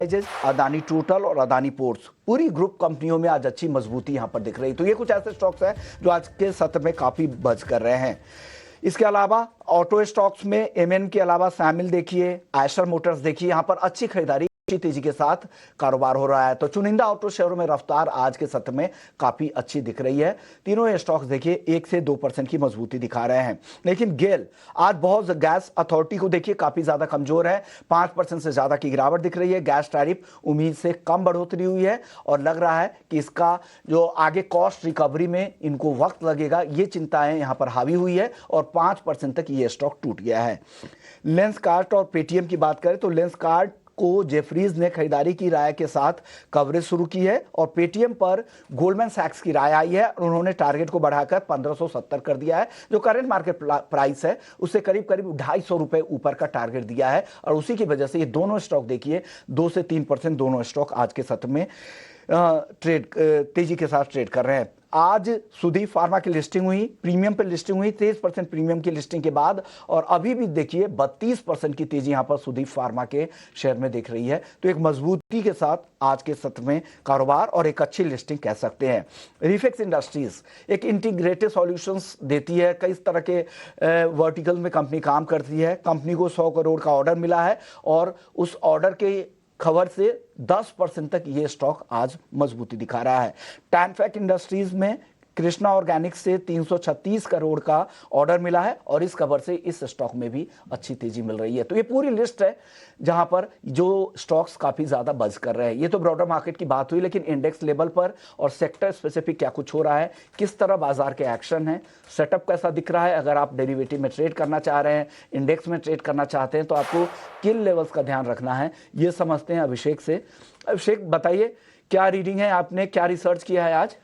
Adani total और Adani ports पूरी group कंपनियों में आज अच्छी मजबूती यहां पर दिख रही। तो ये कुछ ऐसे स्टॉक्स हैं जो आज के सत्र में काफी बज कर रहे हैं। इसके अलावा ऑटो स्टॉक्स में एमएन के अलावा शामिल देखिए, आयशर मोटर्स देखिए, यहां पर अच्छी खरीदारी तेजी के साथ कारोबार हो रहा है। तो चुनिंदा ऑटो शेयरों में रफ्तार आज के सत्र में काफी अच्छी दिख रही है। तीनों ये स्टॉक्स देखिए 1 से 2% की मजबूती दिखा रहे हैं। लेकिन गेल आज बहुत, गैस अथॉरिटी को देखिए काफी ज्यादा कमजोर है, 5% से ज्यादा की गिरावट दिख रही है। गैस टैरिफ उम्मीद से कम बढ़ोतरी हुई है और लग रहा है कि इसका जो आगे कॉस्ट रिकवरी में इनको वक्त लगेगा, ये चिंताएं यहां पर हावी हुई है और 5% तक ये स्टॉक टूट गया है। लेंसकार्ट और पेटीएम की बात करें तो लेंसकार्ट को जेफरीज ने खरीदारी की राय के साथ कवरेज शुरू की है और पेटीएम पर गोल्डमैन सैक्स की राय आई है और उन्होंने टारगेट को बढ़ाकर 1570 कर दिया है। जो करंट मार्केट प्राइस है उससे करीब करीब 250 रुपए ऊपर का टारगेट दिया है और उसी की वजह से ये दोनों स्टॉक देखिए 2 से 3% दोनों स्टॉक आज के सत्र में तेजी के साथ ट्रेड कर रहे हैं। आज सुदीप फार्मा की लिस्टिंग हुई, प्रीमियम पे लिस्टिंग हुई 23% प्रीमियम की लिस्टिंग के बाद और अभी भी देखिए 32% की तेजी यहां पर सुदीप फार्मा के शेयर में दिख रही है। तो एक मजबूती के साथ आज के सत्र में कारोबार और एक अच्छी लिस्टिंग कह सकते हैं। रिफिक्स इंडस्ट्रीज एक इंटीग्रेटेड सॉल्यूशंस देती है, कई तरह के वर्टिकल में कंपनी काम करती है। कंपनी को 100 करोड़ का ऑर्डर मिला है और उस ऑर्डर के खबर से 10% तक ये स्टॉक आज मजबूती दिखा रहा है। टैनफैक इंडस्ट्रीज में कृष्णा ऑर्गेनिक्स से 336 करोड़ का ऑर्डर मिला है और इस खबर से इस स्टॉक में भी अच्छी तेजी मिल रही है। तो ये पूरी लिस्ट है जहां पर जो स्टॉक्स काफी ज्यादा बज कर रहे हैं। ये तो ब्रॉडर मार्केट की बात हुई, लेकिन इंडेक्स लेवल पर और सेक्टर स्पेसिफिक क्या कुछ हो रहा है, किस तरह बाजार के एक्शन है, सेटअप कैसा दिख रहा है। अगर आप डेरिवेटिव में ट्रेड करना चाह रहे हैं, इंडेक्स में ट्रेड करना चाहते हैं तो आपको किन लेवल्स का ध्यान रखना है, ये समझते हैं अभिषेक से। अभिषेक बताइए क्या रीडिंग है, आपने क्या रिसर्च किया है आज?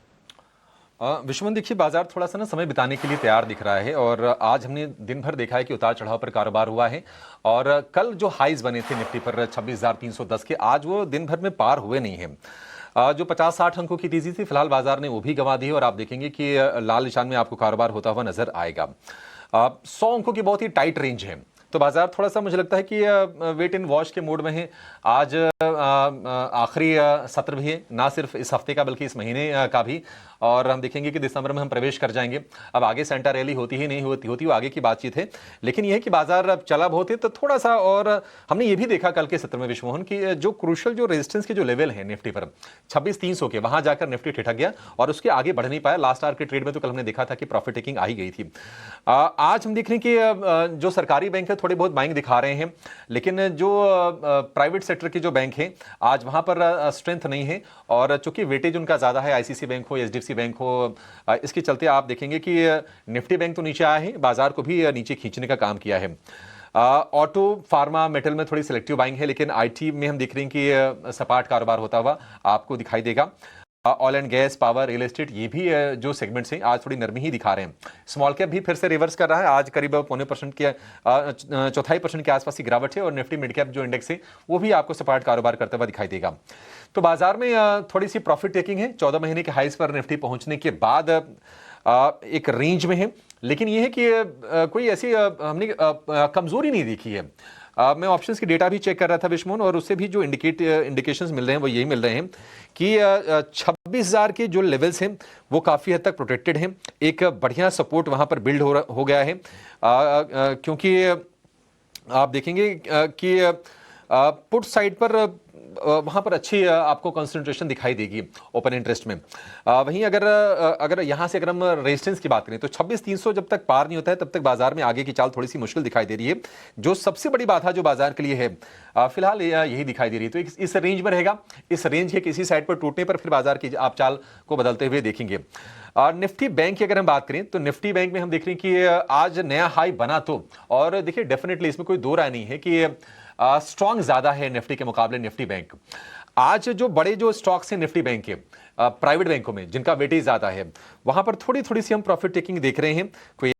विश्वमन देखिए, बाजार थोड़ा सा ना समय बिताने के लिए तैयार दिख रहा है और आज हमने दिन भर देखा है कि उतार चढ़ाव पर कारोबार हुआ है और कल जो हाईज बने थे निफ्टी पर 26,310 के, आज वो दिन भर में पार हुए नहीं हैं। जो 50-60 अंकों की तेजी थी फिलहाल बाजार ने वो भी गंवा दी और आप देखेंगे कि लाल निशान में आपको कारोबार होता हुआ नजर आएगा। 100 अंकों की बहुत ही टाइट रेंज है, तो बाजार थोड़ा सा मुझे लगता है कि वेट एंड वॉच के मोड में है। आज आखिरी सत्र भी है, ना सिर्फ इस हफ्ते का बल्कि इस महीने का भी, और हम देखेंगे कि दिसंबर में हम प्रवेश कर जाएंगे। अब आगे सेंटा रैली होती ही नहीं होती वो आगे की बातचीत है, लेकिन यह है कि बाजार अब चला बहुत है तो थोड़ा सा। और हमने ये भी देखा कल के सत्र में विश्वमोहन की जो क्रूशल जो रेजिस्टेंस के जो लेवल है निफ्टी पर 26,300 के, वहां जाकर निफ्टी ठिठक गया और उसके आगे बढ़ नहीं पाया। लास्ट आवर के ट्रेड में तो कल हमने देखा था कि प्रॉफिट टेकिंग आ ही गई थी। आज हम देख रहे हैं कि जो सरकारी बैंक है थोड़े बहुत बाइंग दिखा रहे हैं, लेकिन जो प्राइवेट सेक्टर के जो बैंक है आज वहां पर स्ट्रेंथ नहीं है और चूंकि वेटेज उनका ज्यादा है, आईसीसी बैंक हो, एचडीएफसी बैंक हो, इसके चलते आप देखेंगे कि निफ्टी बैंक तो नीचे आया है, बाजार को भी नीचे खींचने का काम किया है। ऑटो, फार्मा, मेटल में थोड़ी सिलेक्टिव बाइंग है, लेकिन आईटी में हम देख रहे हैं कि सपाट कारोबार होता हुआ आपको दिखाई देगा। Oil and gas, power, real estate, ये भी जो सेगमेंट्स हैं आज थोड़ी नरमी ही दिखा रहे हैं। स्मॉल कैप भी फिर से रिवर्स कर रहा है, आज करीब 0.25% के 0.25% के आसपास की गिरावट है और निफ्टी मिड कैप जो इंडेक्स है वो भी आपको सपाट कारोबार करता हुआ दिखाई देगा। तो बाजार में थोड़ी सी प्रॉफिट टेकिंग है, 14 महीने के हाइज पर निफ्टी पहुंचने के बाद एक रेंज में है, लेकिन यह है कि कोई ऐसी हमने कमजोरी नहीं देखी है। मैं ऑप्शंस की डेटा भी चेक कर रहा था विश्वमोहन, और उससे भी जो इंडिकेशंस मिल रहे हैं वो यही मिल रहे हैं कि 26,000 के जो लेवल्स हैं वो काफ़ी हद तक प्रोटेक्टेड हैं। एक बढ़िया सपोर्ट वहाँ पर बिल्ड हो गया है, क्योंकि आप देखेंगे कि पुट साइड पर वहां पर अच्छी आपको कंसंट्रेशन दिखाई देगी ओपन इंटरेस्ट में। वहीं अगर यहां से अगर हम रेजिस्टेंस की बात करें तो 26,300 जब तक पार नहीं होता है तब तक बाजार में आगे की चाल थोड़ी सी मुश्किल दिखाई दे रही है। जो सबसे बड़ी बात है जो बाजार के लिए है फिलहाल यही दिखाई दे रही है। तो इस रेंज में रहेगा, इस रेंज के किसी साइड पर टूटने पर फिर बाजार की आप चाल को बदलते हुए देखेंगे। निफ्टी बैंक की अगर हम बात करें तो निफ्टी बैंक में हम देख रहे हैं कि आज नया हाई बना तो, और देखिए डेफिनेटली इसमें कोई दो राय नहीं है कि स्ट्रॉन्ग ज्यादा है निफ्टी के मुकाबले निफ्टी बैंक। आज जो बड़े जो स्टॉक्स हैं निफ्टी बैंक के प्राइवेट बैंकों में जिनका वेटेज ज्यादा है वहां पर थोड़ी सी हम प्रॉफिट टेकिंग देख रहे हैं। कोई